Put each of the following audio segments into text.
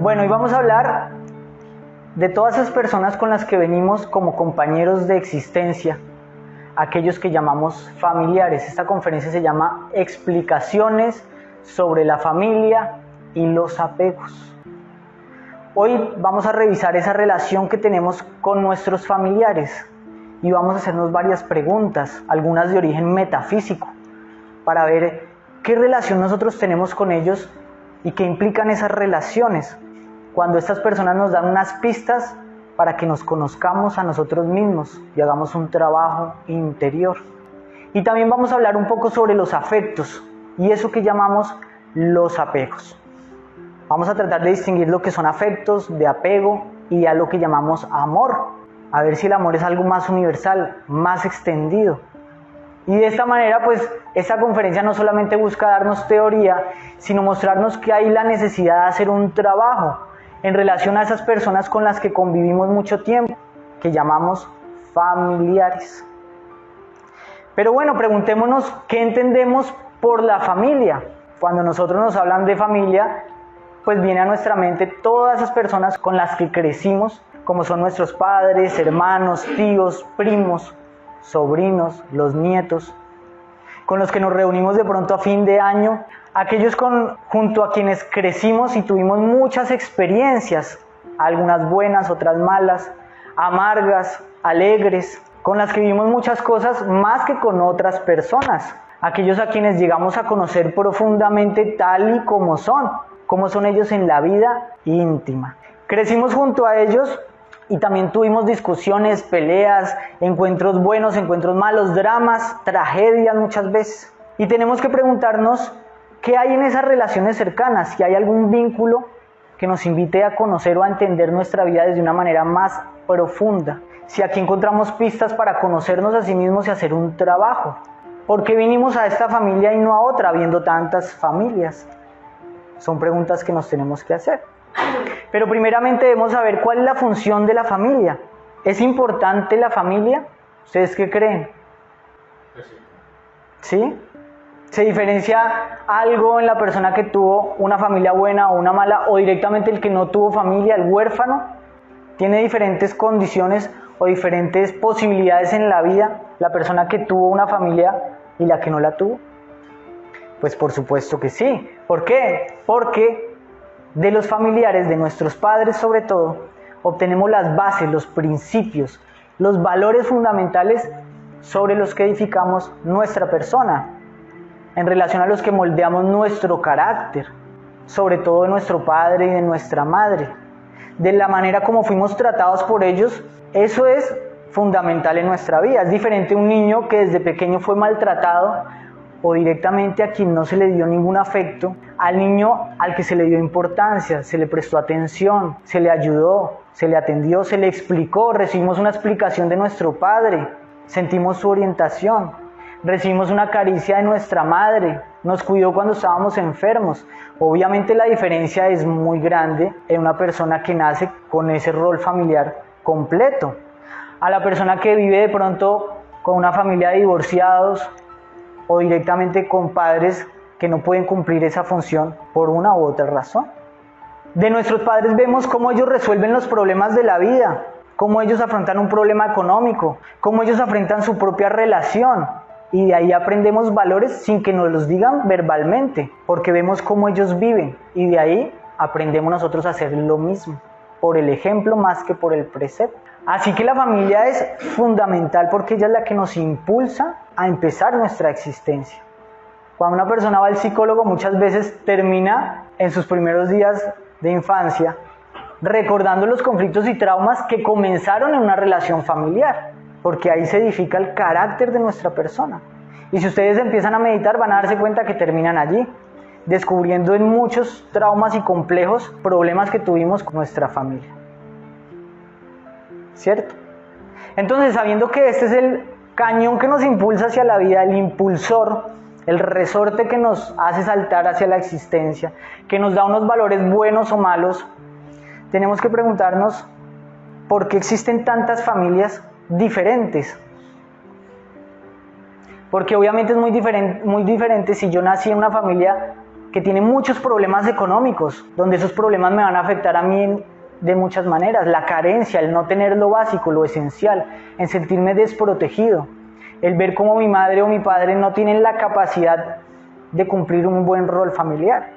Bueno, hoy vamos a hablar de todas esas personas con las que venimos como compañeros de existencia, aquellos que llamamos familiares. Esta conferencia se llama Explicaciones sobre la familia y los apegos. Hoy vamos a revisar esa relación que tenemos con nuestros familiares y vamos a hacernos varias preguntas, algunas de origen metafísico, para ver qué relación nosotros tenemos con ellos y qué implican esas relaciones. Cuando estas personas nos dan unas pistas para que nos conozcamos a nosotros mismos y hagamos un trabajo interior. Y también vamos a hablar un poco sobre los afectos y eso que llamamos los apegos. Vamos a tratar de distinguir lo que son afectos de apego y a lo que llamamos amor. A ver si el amor es algo más universal, más extendido. Y de esta manera, pues, esta conferencia no solamente busca darnos teoría, sino mostrarnos que hay la necesidad de hacer un trabajo en relación a esas personas con las que convivimos mucho tiempo, que llamamos familiares. Pero bueno, preguntémonos qué entendemos por la familia. Cuando nosotros nos hablan de familia, pues viene a nuestra mente todas esas personas con las que crecimos, como son nuestros padres, hermanos, tíos, primos, sobrinos, los nietos, con los que nos reunimos de pronto a fin de año, aquellos junto a quienes crecimos y tuvimos muchas experiencias, algunas buenas, otras malas, amargas, alegres, con las que vivimos muchas cosas más que con otras personas, aquellos a quienes llegamos a conocer profundamente tal y como son ellos en la vida íntima. Crecimos junto a ellos y también tuvimos discusiones, peleas, encuentros buenos, encuentros malos, dramas, tragedias muchas veces. Y tenemos que preguntarnos qué hay en esas relaciones cercanas, si hay algún vínculo que nos invite a conocer o a entender nuestra vida desde una manera más profunda. Si aquí encontramos pistas para conocernos a sí mismos y hacer un trabajo. ¿Por qué vinimos a esta familia y no a otra, habiendo tantas familias? Son preguntas que nos tenemos que hacer. Pero primeramente debemos saber cuál es la función de la familia. ¿Es importante la familia? ¿Ustedes qué creen? ¿Sí? ¿Se diferencia algo en la persona que tuvo una familia buena o una mala, o directamente el que no tuvo familia, el huérfano? ¿Tiene diferentes condiciones o diferentes posibilidades en la vida la persona que tuvo una familia y la que no la tuvo? Pues por supuesto que sí. ¿Por qué? Porque de los familiares, de nuestros padres sobre todo, obtenemos las bases, los principios, los valores fundamentales sobre los que edificamos nuestra persona, en relación a los que moldeamos nuestro carácter, sobre todo de nuestro padre y de nuestra madre, de la manera como fuimos tratados por ellos. Eso es fundamental en nuestra vida. Es diferente un niño que desde pequeño fue maltratado o directamente a quien no se le dio ningún afecto, al niño al que se le dio importancia, se le prestó atención, se le ayudó, se le atendió, se le explicó, recibimos una explicación de nuestro padre, sentimos su orientación, recibimos una caricia de nuestra madre, nos cuidó cuando estábamos enfermos. Obviamente la diferencia es muy grande en una persona que nace con ese rol familiar completo, a la persona que vive de pronto con una familia de divorciados, o directamente con padres que no pueden cumplir esa función por una u otra razón. De nuestros padres vemos cómo ellos resuelven los problemas de la vida, cómo ellos afrontan un problema económico, cómo ellos afrontan su propia relación, y de ahí aprendemos valores sin que nos los digan verbalmente, porque vemos cómo ellos viven, y de ahí aprendemos nosotros a hacer lo mismo, por el ejemplo más que por el precepto. Así que la familia es fundamental porque ella es la que nos impulsa a empezar nuestra existencia. Cuando una persona va al psicólogo, muchas veces termina en sus primeros días de infancia recordando los conflictos y traumas que comenzaron en una relación familiar, porque ahí se edifica el carácter de nuestra persona. Y si ustedes empiezan a meditar, van a darse cuenta que terminan allí, descubriendo en muchos traumas y complejos problemas que tuvimos con nuestra familia. ¿Cierto? Entonces, sabiendo que este es el cañón que nos impulsa hacia la vida, el impulsor, el resorte que nos hace saltar hacia la existencia, que nos da unos valores buenos o malos, tenemos que preguntarnos por qué existen tantas familias diferentes. Porque obviamente es muy diferente si yo nací en una familia que que tiene muchos problemas económicos, donde esos problemas me van a afectar a mí de muchas maneras. La carencia, el no tener lo básico, lo esencial, en sentirme desprotegido, el ver cómo mi madre o mi padre no tienen la capacidad de cumplir un buen rol familiar.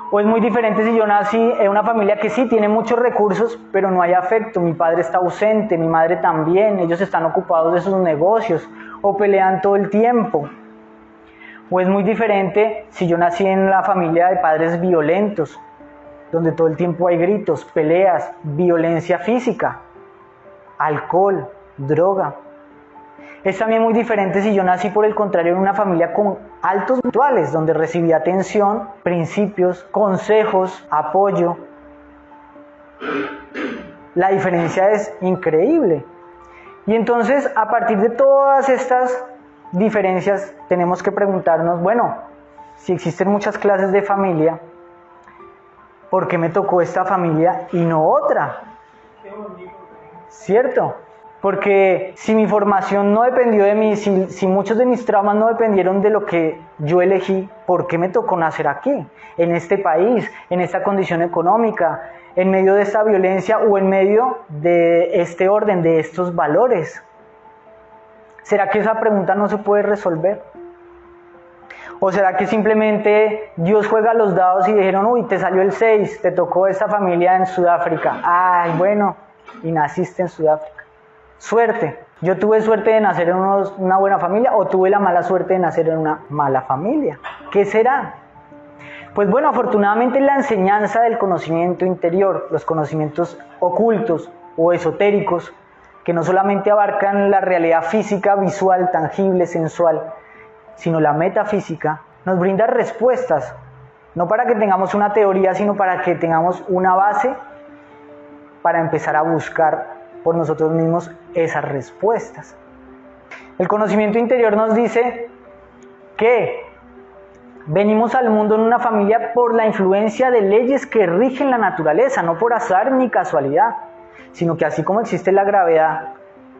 O es muy diferente si yo nací en una familia que sí tiene muchos recursos, pero no hay afecto, mi padre está ausente, mi madre también, ellos están ocupados de sus negocios o pelean todo el tiempo. O es muy diferente si yo nací en la familia de padres violentos, donde todo el tiempo hay gritos, peleas, violencia física, alcohol, droga. Es también muy diferente si yo nací, por el contrario, en una familia con altos rituales, donde recibí atención, principios, consejos, apoyo. La diferencia es increíble. Y entonces, a partir de todas estas diferencias, tenemos que preguntarnos, bueno, si existen muchas clases de familia, ¿por qué me tocó esta familia y no otra? ¿Cierto? Porque si mi formación no dependió de mí, si muchos de mis traumas no dependieron de lo que yo elegí, ¿por qué me tocó nacer aquí, en este país, en esta condición económica, en medio de esta violencia o en medio de este orden, de estos valores? ¿Será que esa pregunta no se puede resolver? ¿O será que simplemente Dios juega los dados y dijeron, uy, te salió el 6, te tocó esta familia en Sudáfrica? Ay, bueno, y naciste en Sudáfrica. Suerte. Yo tuve suerte de nacer en una buena familia o tuve la mala suerte de nacer en una mala familia. ¿Qué será? Pues bueno, afortunadamente la enseñanza del conocimiento interior, los conocimientos ocultos o esotéricos, que no solamente abarcan la realidad física, visual, tangible, sensual, sino la metafísica, nos brinda respuestas, no para que tengamos una teoría, sino para que tengamos una base para empezar a buscar por nosotros mismos esas respuestas. El conocimiento interior nos dice que venimos al mundo en una familia por la influencia de leyes que rigen la naturaleza, no por azar ni casualidad, sino que así como existe la gravedad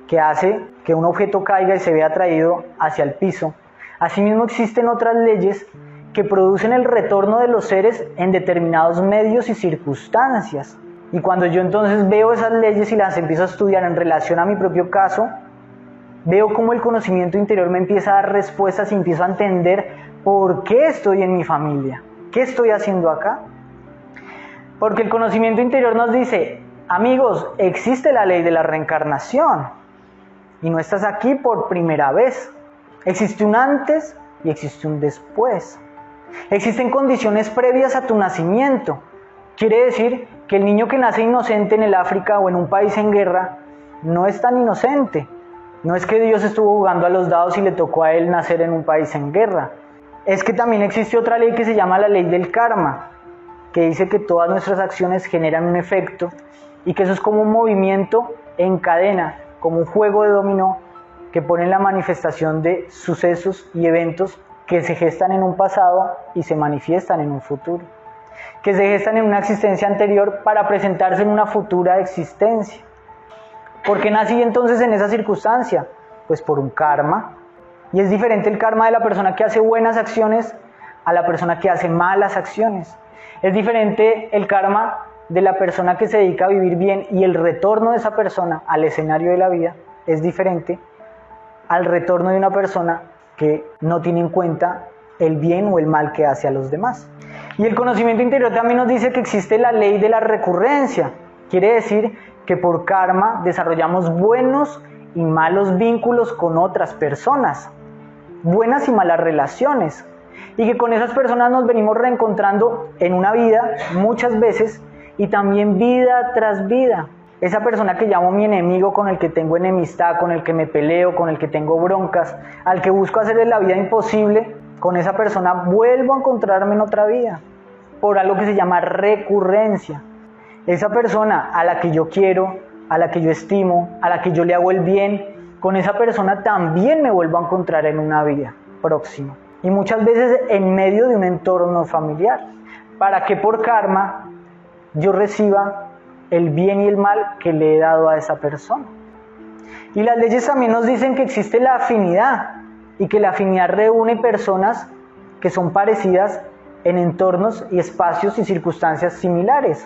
que hace que un objeto caiga y se vea atraído hacia el piso, asimismo existen otras leyes que producen el retorno de los seres en determinados medios y circunstancias. Y cuando yo entonces veo esas leyes y las empiezo a estudiar en relación a mi propio caso, veo cómo el conocimiento interior me empieza a dar respuestas y empiezo a entender por qué estoy en mi familia, qué estoy haciendo acá. Porque el conocimiento interior nos dice, amigos, existe la ley de la reencarnación y no estás aquí por primera vez. Existe un antes y existe un después. Existen condiciones previas a tu nacimiento. Quiere decir que el niño que nace inocente en el África o en un país en guerra no es tan inocente. No es que Dios estuvo jugando a los dados y le tocó a él nacer en un país en guerra. Es que también existe otra ley que se llama la ley del karma, que dice que todas nuestras acciones generan un efecto y que eso es como un movimiento en cadena, como un juego de dominó que pone la manifestación de sucesos y eventos que se gestan en un pasado y se manifiestan en un futuro, que se gestan en una existencia anterior para presentarse en una futura existencia. ¿Por qué nací entonces en esa circunstancia? Pues por un karma. Y es diferente el karma de la persona que hace buenas acciones a la persona que hace malas acciones. Es diferente el karma de la persona que se dedica a vivir bien y el retorno de esa persona al escenario de la vida es diferente al retorno de una persona que no tiene en cuenta el bien o el mal que hace a los demás. Y el conocimiento interior también nos dice que existe la ley de la recurrencia. Quiere decir que por karma desarrollamos buenos y malos vínculos con otras personas, buenas y malas relaciones, y que con esas personas nos venimos reencontrando en una vida muchas veces y también vida tras vida. Esa persona que llamo mi enemigo, con el que tengo enemistad, con el que me peleo, con el que tengo broncas, al que busco hacerle la vida imposible, con esa persona vuelvo a encontrarme en otra vida, por algo que se llama recurrencia. Esa persona a la que yo quiero, a la que yo estimo, a la que yo le hago el bien, con esa persona también me vuelvo a encontrar en una vida próxima. Y muchas veces en medio de un entorno familiar, para que por karma yo reciba el bien y el mal que le he dado a esa persona. Y las leyes también nos dicen que existe la afinidad y que la afinidad reúne personas que son parecidas en entornos y espacios y circunstancias similares.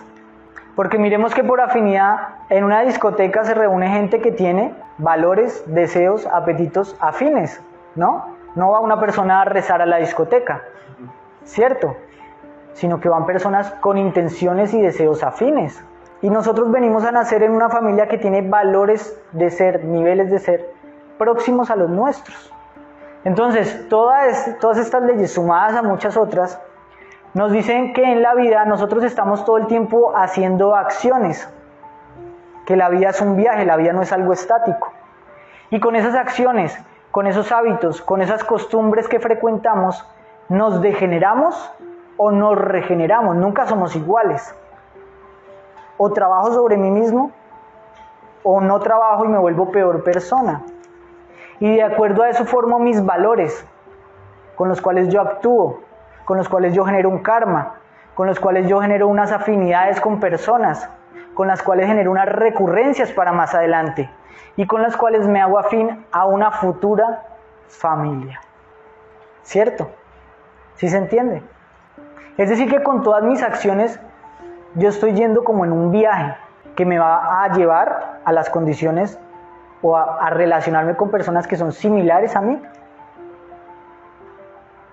Porque miremos que por afinidad en una discoteca se reúne gente que tiene valores, deseos, apetitos afines, ¿no? No va una persona a rezar a la discoteca, ¿cierto? Sino que van personas con intenciones y deseos afines. Y nosotros venimos a nacer en una familia que tiene valores de ser, niveles de ser próximos a los nuestros. Entonces, todas estas leyes sumadas a muchas otras nos dicen que en la vida nosotros estamos todo el tiempo haciendo acciones, que la vida es un viaje, la vida no es algo estático. Y con esas acciones, con esos hábitos, con esas costumbres que frecuentamos, nos degeneramos o nos regeneramos, nunca somos iguales. O trabajo sobre mí mismo, o no trabajo y me vuelvo peor persona. Y de acuerdo a eso formo mis valores, con los cuales yo actúo, con los cuales yo genero un karma, con los cuales yo genero unas afinidades con personas, con las cuales genero unas recurrencias para más adelante y con las cuales me hago afín a una futura familia. ¿Cierto? ¿Sí se entiende? Es decir, que con todas mis acciones yo estoy yendo como en un viaje que me va a llevar a las condiciones o a relacionarme con personas que son similares a mí.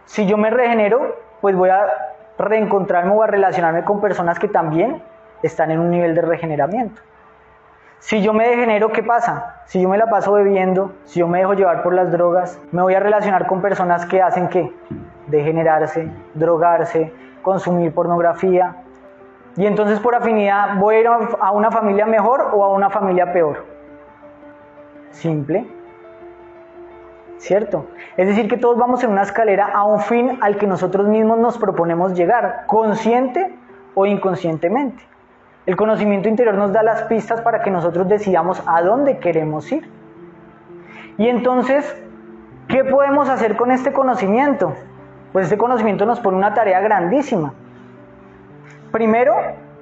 Si yo me regenero, pues voy a reencontrarme o a relacionarme con personas que también están en un nivel de regeneramiento. Si yo me degenero, ¿qué pasa? Si yo me la paso bebiendo, si yo me dejo llevar por las drogas, me voy a relacionar con personas que hacen ¿qué? Degenerarse, drogarse, consumir pornografía. Y entonces por afinidad, ¿voy a ir a una familia mejor o a una familia peor? Simple. ¿Cierto? Es decir, que todos vamos en una escalera a un fin al que nosotros mismos nos proponemos llegar, consciente o inconscientemente. El conocimiento interior nos da las pistas para que nosotros decidamos a dónde queremos ir. Y entonces, ¿qué podemos hacer con este conocimiento? Pues este conocimiento nos pone una tarea grandísima. Primero,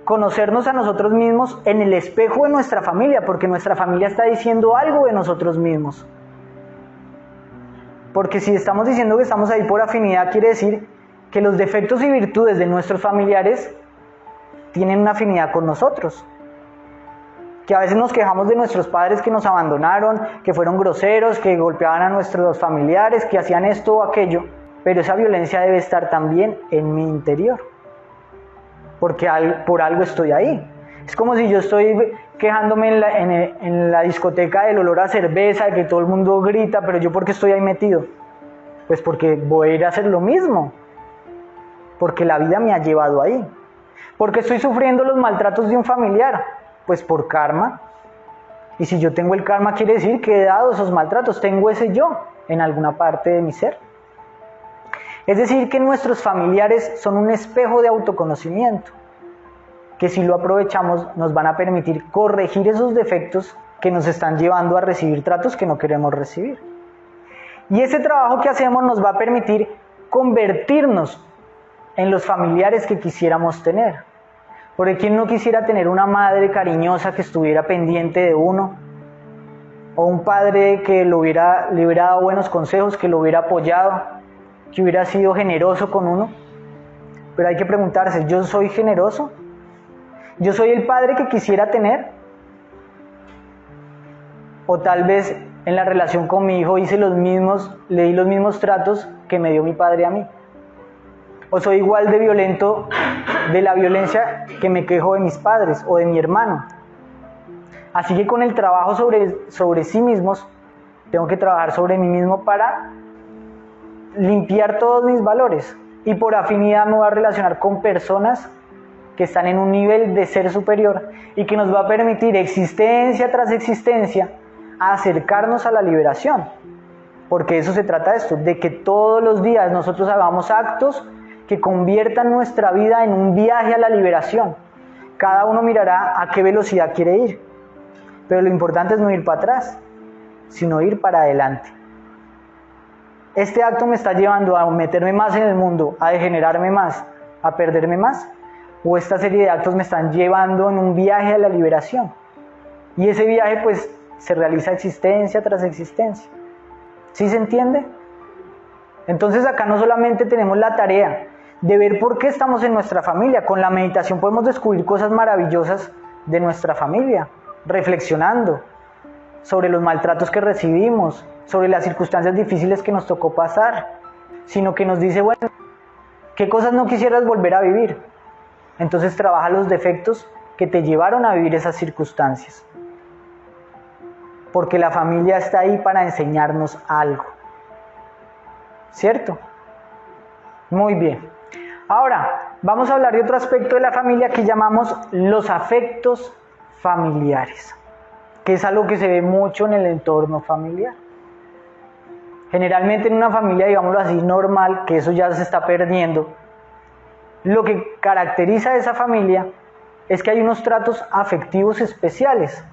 conocernos a nosotros mismos en el espejo de nuestra familia, porque nuestra familia está diciendo algo de nosotros mismos. Porque si estamos diciendo que estamos ahí por afinidad, quiere decir que los defectos y virtudes de nuestros familiares tienen una afinidad con nosotros. Que a veces nos quejamos de nuestros padres que nos abandonaron, que fueron groseros, que golpeaban a nuestros familiares, que hacían esto o aquello. Pero esa violencia debe estar también en mi interior. Porque por algo estoy ahí. Es como si yo estoy quejándome en la discoteca del olor a cerveza, de que todo el mundo grita, pero yo ¿por qué estoy ahí metido? Pues porque voy a ir a hacer lo mismo. Porque la vida me ha llevado ahí. ¿Por qué estoy sufriendo los maltratos de un familiar? Pues por karma. Y si yo tengo el karma, quiere decir que he dado esos maltratos, tengo ese yo en alguna parte de mi ser. Es decir, que nuestros familiares son un espejo de autoconocimiento, que si lo aprovechamos nos van a permitir corregir esos defectos que nos están llevando a recibir tratos que no queremos recibir. Y ese trabajo que hacemos nos va a permitir convertirnos en los familiares que quisiéramos tener. Porque ¿quién no quisiera tener una madre cariñosa que estuviera pendiente de uno? O un padre que le hubiera dado buenos consejos, que lo hubiera apoyado, que hubiera sido generoso con uno. Pero hay que preguntarse, ¿yo soy generoso? ¿Yo soy el padre que quisiera tener? O tal vez en la relación con mi hijo le di los mismos tratos que me dio mi padre a mí. O soy igual de violento de la violencia que me quejo de mis padres o de mi hermano. Así que con el trabajo sobre sí mismos, tengo que trabajar sobre mí mismo para limpiar todos mis valores. Y por afinidad me voy a relacionar con personas que están en un nivel de ser superior y que nos va a permitir existencia tras existencia acercarnos a la liberación. Porque eso se trata de esto, de que todos los días nosotros hagamos actos que conviertan nuestra vida en un viaje a la liberación. Cada uno mirará a qué velocidad quiere ir, pero lo importante es no ir para atrás, sino ir para adelante. Este acto me está llevando a meterme más en el mundo, a degenerarme más, a perderme más, o esta serie de actos me están llevando en un viaje a la liberación. Y ese viaje pues se realiza existencia tras existencia. ¿Sí se entiende? Entonces acá no solamente tenemos la tarea de ver por qué estamos en nuestra familia. Con la meditación podemos descubrir cosas maravillosas de nuestra familia, reflexionando sobre los maltratos que recibimos, sobre las circunstancias difíciles que nos tocó pasar, sino que nos dice, bueno, ¿qué cosas no quisieras volver a vivir? Entonces trabaja los defectos que te llevaron a vivir esas circunstancias. Porque la familia está ahí para enseñarnos algo. ¿Cierto? Muy bien. Ahora, vamos a hablar de otro aspecto de la familia que llamamos los afectos familiares, que es algo que se ve mucho en el entorno familiar. Generalmente en una familia, digámoslo así, normal, que eso ya se está perdiendo, lo que caracteriza a esa familia es que hay unos tratos afectivos especiales,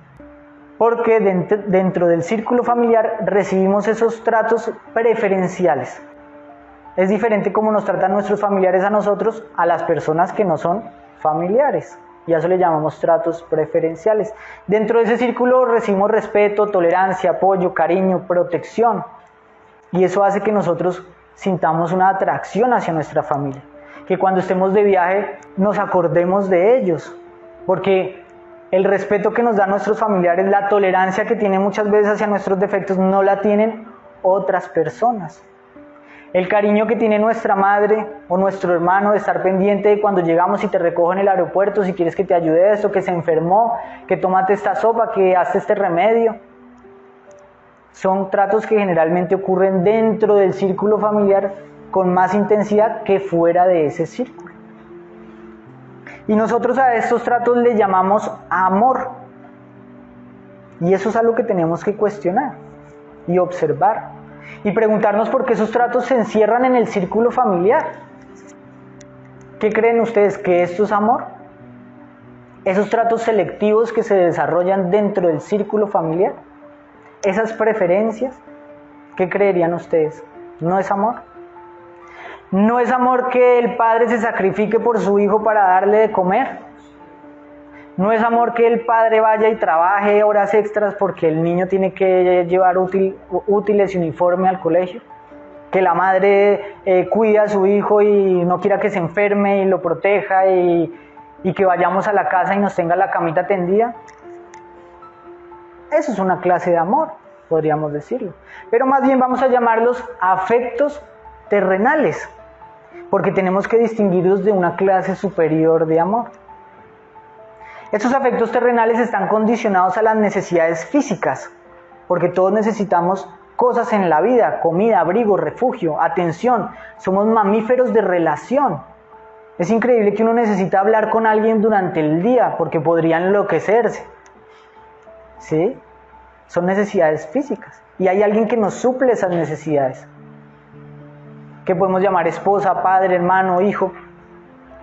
porque dentro del círculo familiar recibimos esos tratos preferenciales. Es diferente cómo nos tratan nuestros familiares a nosotros, a las personas que no son familiares. Y a eso le llamamos tratos preferenciales. Dentro de ese círculo recibimos respeto, tolerancia, apoyo, cariño, protección. Y eso hace que nosotros sintamos una atracción hacia nuestra familia. Que cuando estemos de viaje nos acordemos de ellos. Porque el respeto que nos dan nuestros familiares, la tolerancia que tienen muchas veces hacia nuestros defectos, no la tienen otras personas. El cariño que tiene nuestra madre o nuestro hermano de estar pendiente de cuando llegamos y te recojo en el aeropuerto, si quieres que te ayude esto, que se enfermó, que tómate esta sopa, que hazte este remedio. Son tratos que generalmente ocurren dentro del círculo familiar con más intensidad que fuera de ese círculo. Y nosotros a estos tratos le llamamos amor. Y eso es algo que tenemos que cuestionar y observar. Y preguntarnos por qué esos tratos se encierran en el círculo familiar. ¿Qué creen ustedes? ¿Que esto es amor? Esos tratos selectivos que se desarrollan dentro del círculo familiar, esas preferencias, ¿qué creerían ustedes? ¿No es amor? ¿No es amor que el padre se sacrifique por su hijo para darle de comer? ¿No es amor que el padre vaya y trabaje horas extras porque el niño tiene que llevar útiles y uniforme al colegio? ¿Que la madre cuide a su hijo y no quiera que se enferme y lo proteja y que vayamos a la casa y nos tenga la camita tendida? Eso es una clase de amor, podríamos decirlo. Pero más bien vamos a llamarlos afectos terrenales, porque tenemos que distinguirlos de una clase superior de amor. Estos afectos terrenales están condicionados a las necesidades físicas, porque todos necesitamos cosas en la vida: comida, abrigo, refugio, atención. Somos mamíferos de relación. Es increíble que uno necesita hablar con alguien durante el día, porque podría enloquecerse. ¿Sí? Son necesidades físicas. Y hay alguien que nos suple esas necesidades, que podemos llamar esposa, padre, hermano, hijo.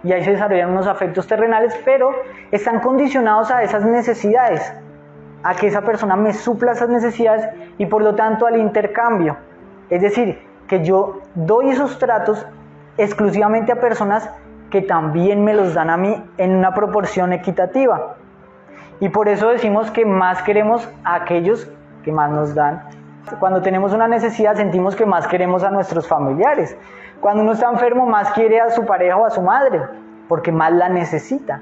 Y ahí se desarrollan unos afectos terrenales, pero están condicionados a esas necesidades, a que esa persona me supla esas necesidades y por lo tanto al intercambio. Es decir, que yo doy esos tratos exclusivamente a personas que también me los dan a mí en una proporción equitativa. Y por eso decimos que más queremos a aquellos que más nos dan. Cuando tenemos una necesidad sentimos que más queremos a nuestros familiares. Cuando uno está enfermo más quiere a su pareja o a su madre, porque más la necesita.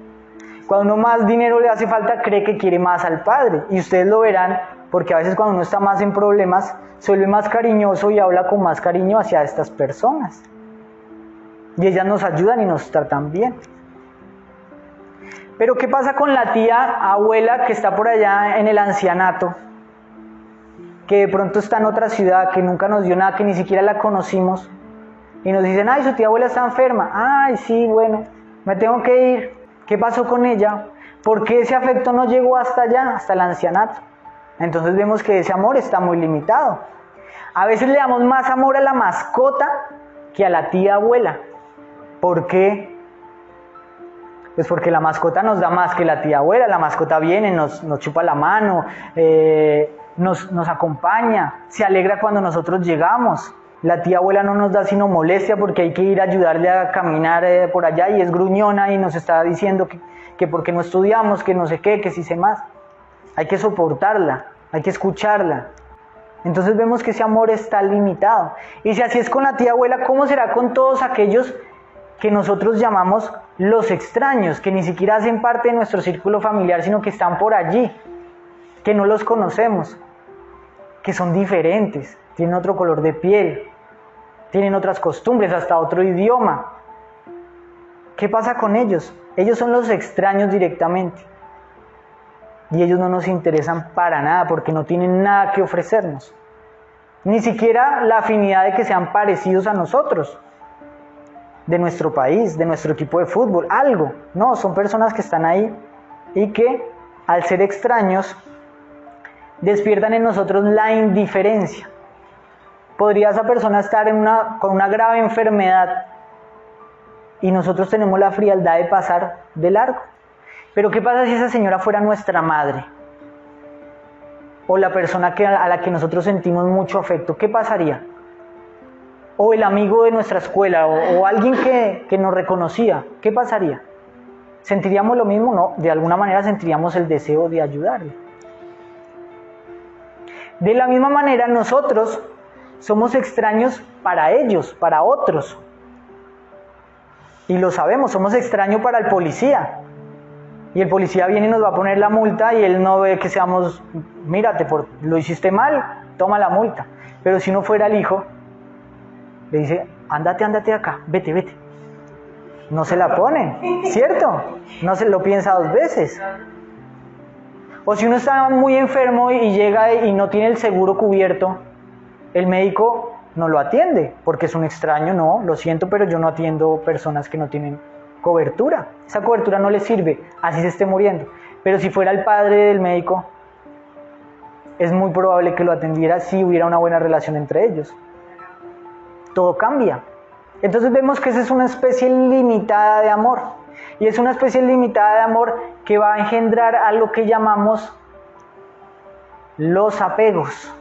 Cuando uno más dinero le hace falta, cree que quiere más al padre. Y ustedes lo verán, porque a veces cuando uno está más en problemas, se vuelve más cariñoso y habla con más cariño hacia estas personas. Y ellas nos ayudan y nos tratan bien. Pero ¿qué pasa con la tía abuela que está por allá en el ancianato? Que de pronto está en otra ciudad, que nunca nos dio nada, que ni siquiera la conocimos. Y nos dicen, ay, su tía abuela está enferma. Ay, sí, bueno, me tengo que ir. ¿Qué pasó con ella? ¿Por qué ese afecto no llegó hasta allá, hasta el ancianato? Entonces vemos que ese amor está muy limitado. A veces le damos más amor a la mascota que a la tía abuela. ¿Por qué? Pues porque la mascota nos da más que la tía abuela. La mascota viene, nos chupa la mano, nos acompaña, se alegra cuando nosotros llegamos. La tía abuela no nos da sino molestia porque hay que ir a ayudarle a caminar por allá y es gruñona y nos está diciendo que porque no estudiamos, que no sé qué, que sí sé más. Hay que soportarla, hay que escucharla. Entonces vemos que ese amor está limitado. Y si así es con la tía abuela, ¿cómo será con todos aquellos que nosotros llamamos los extraños, que ni siquiera hacen parte de nuestro círculo familiar, sino que están por allí, que no los conocemos, que son diferentes, tienen otro color de piel, tienen otras costumbres, hasta otro idioma. ¿Qué pasa con ellos? Ellos son los extraños directamente. Y ellos no nos interesan para nada porque no tienen nada que ofrecernos. Ni siquiera la afinidad de que sean parecidos a nosotros, de nuestro país, de nuestro equipo de fútbol, algo. No, son personas que están ahí y que al ser extraños despiertan en nosotros la indiferencia. Podría esa persona estar con una grave enfermedad y nosotros tenemos la frialdad de pasar de largo. Pero ¿qué pasa si esa señora fuera nuestra madre? O la persona a la que nosotros sentimos mucho afecto. ¿Qué pasaría? O el amigo de nuestra escuela, o alguien que nos reconocía. ¿Qué pasaría? ¿Sentiríamos lo mismo? No, de alguna manera sentiríamos el deseo de ayudarle. De la misma manera, nosotros somos extraños para ellos, para otros. Y lo sabemos, somos extraños para el policía. Y el policía viene y nos va a poner la multa y él no ve que seamos, mírate, lo hiciste mal, toma la multa. Pero si uno fuera el hijo, le dice, ándate acá, vete. No se la ponen, ¿cierto? No se lo piensa dos veces. O si uno está muy enfermo y llega y no tiene el seguro cubierto, el médico no lo atiende, porque es un extraño. No, lo siento, pero yo no atiendo personas que no tienen cobertura. Esa cobertura no le sirve, así se esté muriendo. Pero si fuera el padre del médico, es muy probable que lo atendiera si hubiera una buena relación entre ellos. Todo cambia. Entonces vemos que esa es una especie limitada de amor. Y es una especie limitada de amor que va a engendrar algo que llamamos los apegos.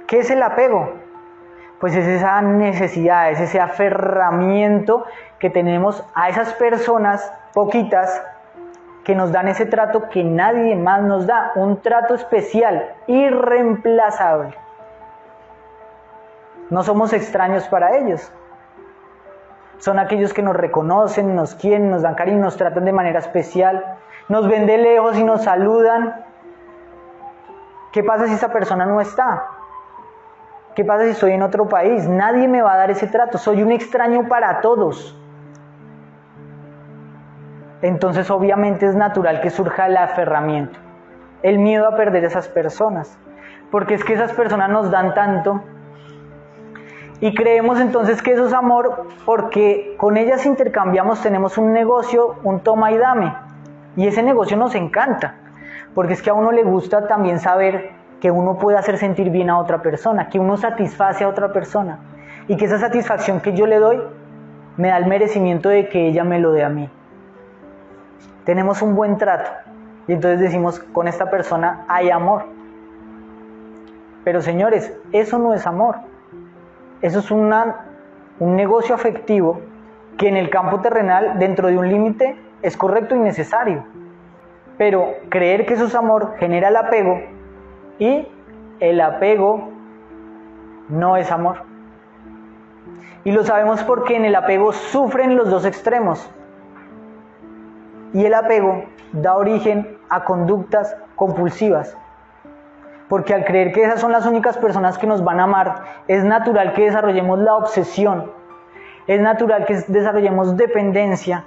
¿Qué es el apego? Pues es esa necesidad, es ese aferramiento que tenemos a esas personas, poquitas, que nos dan ese trato que nadie más nos da, un trato especial, irreemplazable. No somos extraños para ellos. Son aquellos que nos reconocen, nos quieren, nos dan cariño, nos tratan de manera especial, nos ven de lejos y nos saludan. ¿Qué pasa si esa persona no está? ¿Qué pasa si estoy en otro país? Nadie me va a dar ese trato, soy un extraño para todos. Entonces obviamente es natural que surja el aferramiento, el miedo a perder esas personas, porque es que esas personas nos dan tanto y creemos entonces que eso es amor porque con ellas intercambiamos, tenemos un negocio, un toma y dame, y ese negocio nos encanta, porque es que a uno le gusta también saber que uno puede hacer sentir bien a otra persona, que uno satisface a otra persona y que esa satisfacción que yo le doy me da el merecimiento de que ella me lo dé a mí. Tenemos un buen trato y entonces decimos, con esta persona hay amor. Pero señores, eso no es amor. Eso es un negocio afectivo que en el campo terrenal, dentro de un límite, es correcto y necesario. Pero creer que eso es amor genera el apego, y el apego no es amor. Y lo sabemos porque en el apego sufren los dos extremos. Y el apego da origen a conductas compulsivas. Porque al creer que esas son las únicas personas que nos van a amar, es natural que desarrollemos la obsesión, es natural que desarrollemos dependencia,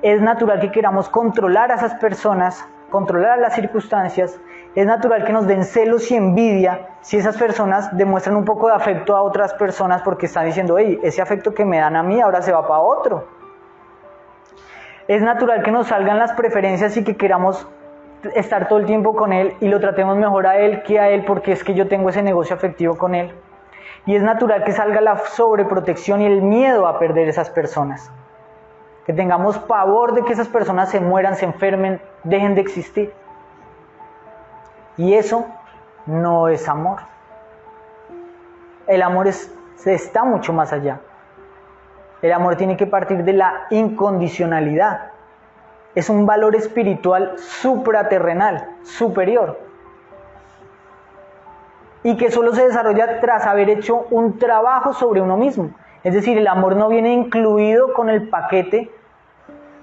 es natural que queramos controlar a esas personas, controlar las circunstancias, es natural que nos den celos y envidia si esas personas demuestran un poco de afecto a otras personas porque están diciendo, hey, ese afecto que me dan a mí ahora se va para otro. Es natural que nos salgan las preferencias y que queramos estar todo el tiempo con él y lo tratemos mejor a él que a él porque es que yo tengo ese negocio afectivo con él. Y es natural que salga la sobreprotección y el miedo a perder esas personas. Que tengamos pavor de que esas personas se mueran, se enfermen, dejen de existir. Y eso no es amor. El amor está mucho más allá. El amor tiene que partir de la incondicionalidad. Es un valor espiritual supraterrenal, superior. Y que solo se desarrolla tras haber hecho un trabajo sobre uno mismo. Es decir, el amor no viene incluido con el paquete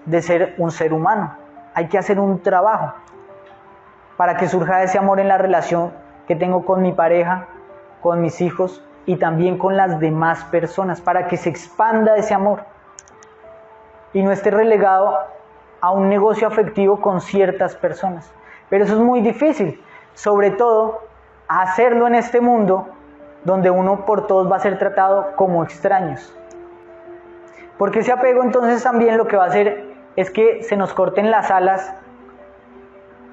de ser un ser humano. Hay que hacer un trabajo para que surja ese amor en la relación que tengo con mi pareja, con mis hijos y también con las demás personas, para que se expanda ese amor y no esté relegado a un negocio afectivo con ciertas personas. Pero eso es muy difícil, sobre todo hacerlo en este mundo donde uno por todos va a ser tratado como extraños. Porque ese apego entonces también lo que va a hacer es que se nos corten las alas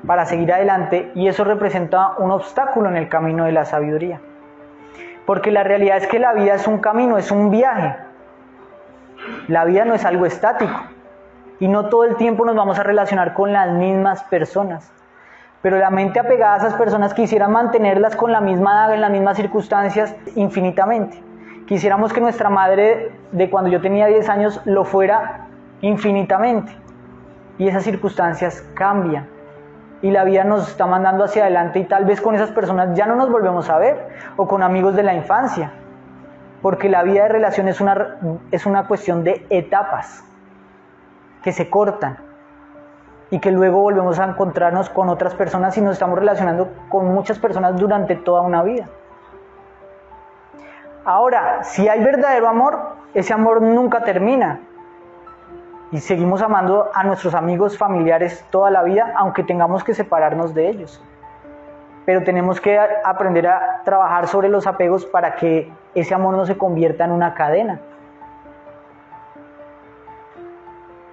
para seguir adelante, y eso representa un obstáculo en el camino de la sabiduría. Porque la realidad es que la vida es un camino, es un viaje. La vida no es algo estático y no todo el tiempo nos vamos a relacionar con las mismas personas. Pero la mente apegada a esas personas quisiera mantenerlas con la misma edad, en las mismas circunstancias, infinitamente. Quisiéramos que nuestra madre de cuando yo tenía 10 años lo fuera infinitamente. Y esas circunstancias cambian. Y la vida nos está mandando hacia adelante, y tal vez con esas personas ya no nos volvemos a ver, o con amigos de la infancia. Porque la vida de relación es una cuestión de etapas que se cortan y que luego volvemos a encontrarnos con otras personas y nos estamos relacionando con muchas personas durante toda una vida. Ahora, si hay verdadero amor, ese amor nunca termina y seguimos amando a nuestros amigos, familiares toda la vida, aunque tengamos que separarnos de ellos. Pero tenemos que aprender a trabajar sobre los apegos para que ese amor no se convierta en una cadena.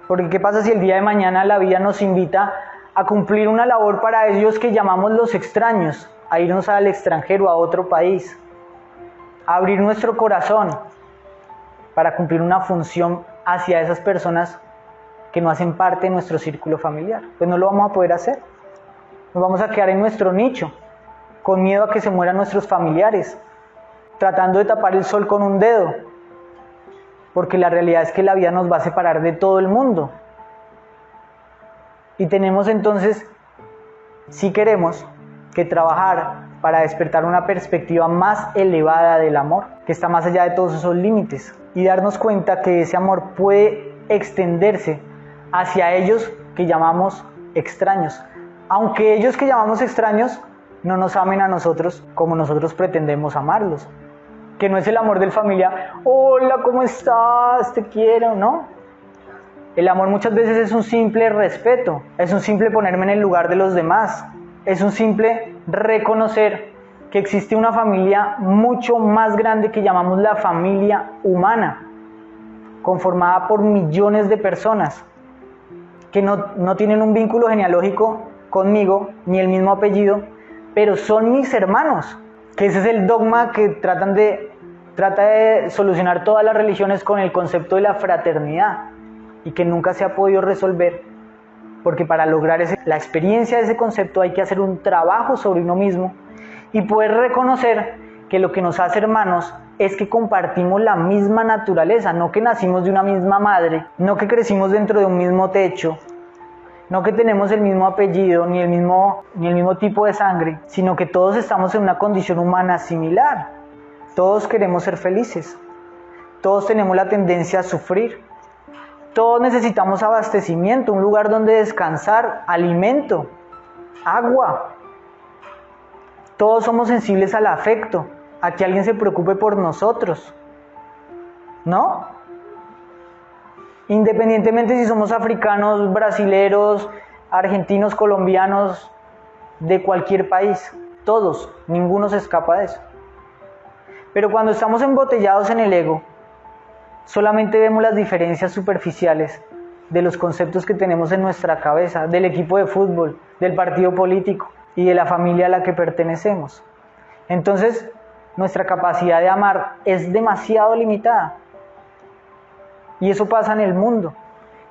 Porque ¿qué pasa si el día de mañana la vida nos invita a cumplir una labor para ellos que llamamos los extraños, a irnos al extranjero, a otro país, a abrir nuestro corazón para cumplir una función hacia esas personas que no hacen parte de nuestro círculo familiar? Pues no lo vamos a poder hacer. Nos vamos a quedar en nuestro nicho, con miedo a que se mueran nuestros familiares, tratando de tapar el sol con un dedo, porque la realidad es que la vida nos va a separar de todo el mundo. Y tenemos entonces, si queremos, que trabajar para despertar una perspectiva más elevada del amor, que está más allá de todos esos límites, y darnos cuenta que ese amor puede extenderse hacia ellos que llamamos extraños, aunque ellos que llamamos extraños no nos amen a nosotros como nosotros pretendemos amarlos, que no es el amor del familiar, hola, ¿cómo estás? Te quiero, ¿no? El amor muchas veces es un simple respeto, es un simple ponerme en el lugar de los demás, es un simple reconocer que existe una familia mucho más grande que llamamos la familia humana, conformada por millones de personas que no tienen un vínculo genealógico conmigo, ni el mismo apellido, pero son mis hermanos, que ese es el dogma que trata de solucionar todas las religiones con el concepto de la fraternidad, y que nunca se ha podido resolver, porque para lograr la experiencia de ese concepto hay que hacer un trabajo sobre uno mismo y poder reconocer que lo que nos hace hermanos es que compartimos la misma naturaleza, no que nacimos de una misma madre, no que crecimos dentro de un mismo techo, no que tenemos el mismo apellido ni el mismo tipo de sangre, sino que todos estamos en una condición humana similar. Todos queremos ser felices, todos tenemos la tendencia a sufrir, todos necesitamos abastecimiento, un lugar donde descansar, alimento, agua. Todos somos sensibles al afecto, a que alguien se preocupe por nosotros, ¿no? Independientemente si somos africanos, brasileros, argentinos, colombianos, de cualquier país, todos, ninguno se escapa de eso. Pero cuando estamos embotellados en el ego, solamente vemos las diferencias superficiales de los conceptos que tenemos en nuestra cabeza, del equipo de fútbol, del partido político y de la familia a la que pertenecemos. Entonces, nuestra capacidad de amar es demasiado limitada. Y eso pasa en el mundo.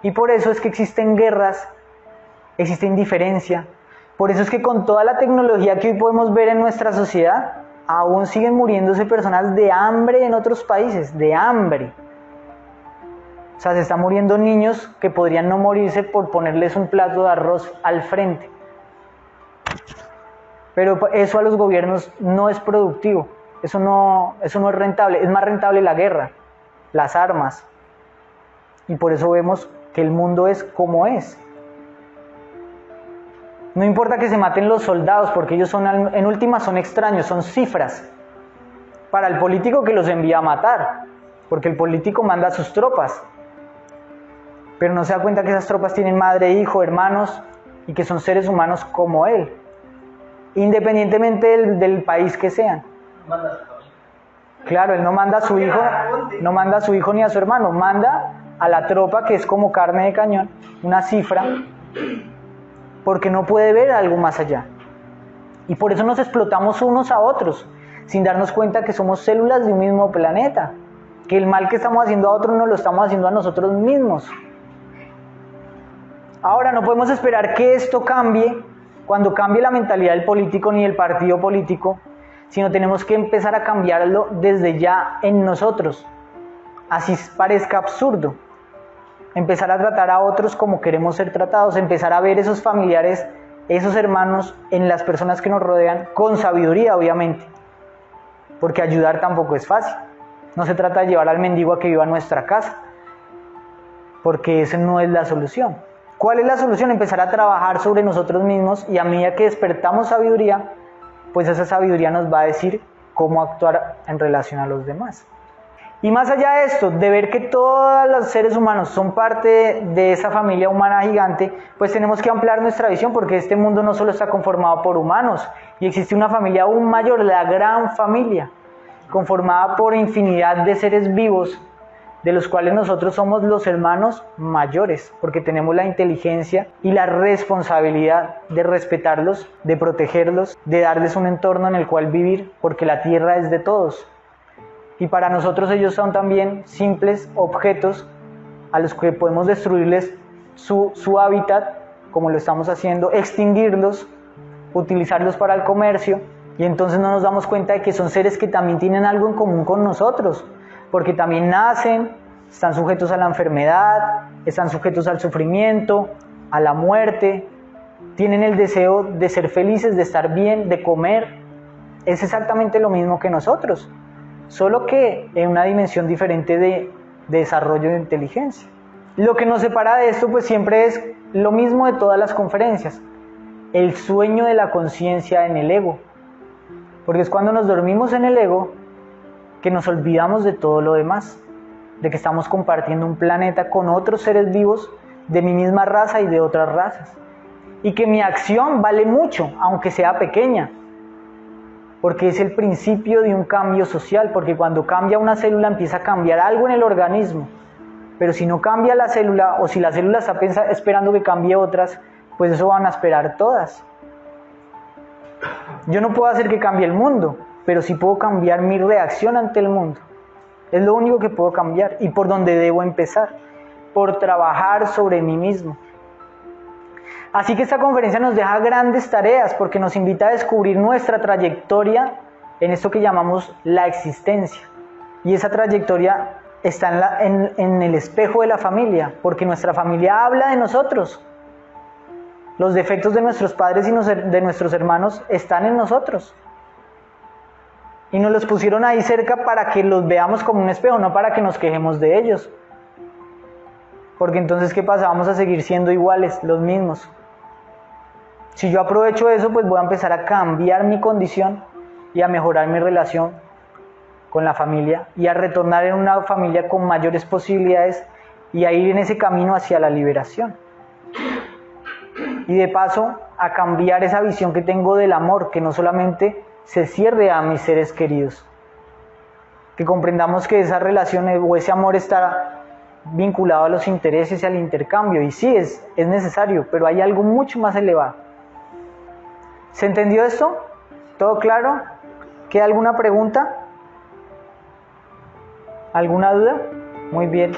Y por eso es que existen guerras, existe indiferencia. Por eso es que con toda la tecnología que hoy podemos ver en nuestra sociedad, aún siguen muriéndose personas de hambre en otros países, de hambre. O sea, se están muriendo niños que podrían no morirse por ponerles un plato de arroz al frente. Pero eso a los gobiernos no es productivo, eso no es rentable, es más rentable la guerra. las armas. Y por eso vemos que el mundo es como es. No importa que se maten los soldados, porque ellos en última son extraños, son cifras para el político que los envía a matar, porque el político manda a sus tropas, pero no se da cuenta que esas tropas tienen madre, hijo, hermanos, y que son seres humanos como él, independientemente del país que sean. Claro, él no manda a su hijo, no manda a su hijo ni a su hermano, manda a la tropa, que es como carne de cañón, una cifra, porque no puede ver algo más allá. Y por eso nos explotamos unos a otros, sin darnos cuenta que somos células de un mismo planeta, que el mal que estamos haciendo a otros nos lo estamos haciendo a nosotros mismos. Ahora, no podemos esperar que esto cambie cuando cambie la mentalidad del político ni del partido político, sino tenemos que empezar a cambiarlo desde ya en nosotros. Así parezca absurdo. Empezar a tratar a otros como queremos ser tratados, empezar a ver esos familiares, esos hermanos en las personas que nos rodean, con sabiduría, obviamente, porque ayudar tampoco es fácil. No se trata de llevar al mendigo a que viva en nuestra casa, porque esa no es la solución. ¿Cuál es la solución? Empezar a trabajar sobre nosotros mismos, y a medida que despertamos sabiduría, pues esa sabiduría nos va a decir cómo actuar en relación a los demás. Y más allá de esto, de ver que todos los seres humanos son parte de esa familia humana gigante, pues tenemos que ampliar nuestra visión, porque este mundo no solo está conformado por humanos, y existe una familia aún mayor, la gran familia, conformada por infinidad de seres vivos, de los cuales nosotros somos los hermanos mayores, porque tenemos la inteligencia y la responsabilidad de respetarlos, de protegerlos, de darles un entorno en el cual vivir, porque la tierra es de todos. Y para nosotros ellos son también simples objetos a los que podemos destruirles su hábitat, como lo estamos haciendo, extinguirlos, utilizarlos para el comercio, y entonces no nos damos cuenta de que son seres que también tienen algo en común con nosotros, porque también nacen, están sujetos a la enfermedad, están sujetos al sufrimiento, a la muerte, tienen el deseo de ser felices, de estar bien, de comer. Es exactamente lo mismo que nosotros, solo que en una dimensión diferente de desarrollo de inteligencia. Lo que nos separa de esto pues siempre es lo mismo de todas las conferencias, el sueño de la conciencia en el ego, porque es cuando nos dormimos en el ego que nos olvidamos de todo lo demás, de que estamos compartiendo un planeta con otros seres vivos de mi misma raza y de otras razas, y que mi acción vale mucho, aunque sea pequeña, porque es el principio de un cambio social, porque cuando cambia una célula empieza a cambiar algo en el organismo, pero si no cambia la célula, o si la célula está esperando que cambie otras, pues eso van a esperar todas. Yo no puedo hacer que cambie el mundo, pero sí puedo cambiar mi reacción ante el mundo. Es lo único que puedo cambiar, y por donde debo empezar, por trabajar sobre mí mismo. Así que esta conferencia nos deja grandes tareas, porque nos invita a descubrir nuestra trayectoria en esto que llamamos la existencia. Y esa trayectoria está en el espejo de la familia, porque nuestra familia habla de nosotros. Los defectos de nuestros padres y de nuestros hermanos están en nosotros. Y nos los pusieron ahí cerca para que los veamos como un espejo, no para que nos quejemos de ellos. Porque entonces, ¿qué pasa? Vamos a seguir siendo iguales, los mismos. Si yo aprovecho eso, pues voy a empezar a cambiar mi condición y a mejorar mi relación con la familia y a retornar en una familia con mayores posibilidades y a ir en ese camino hacia la liberación. Y de paso, a cambiar esa visión que tengo del amor, que no solamente se cierre a mis seres queridos. Que comprendamos que esa relación o ese amor está vinculado a los intereses y al intercambio. Y sí, es necesario, pero hay algo mucho más elevado. ¿Se entendió esto? ¿Todo claro? ¿Queda alguna pregunta? ¿Alguna duda? Muy bien.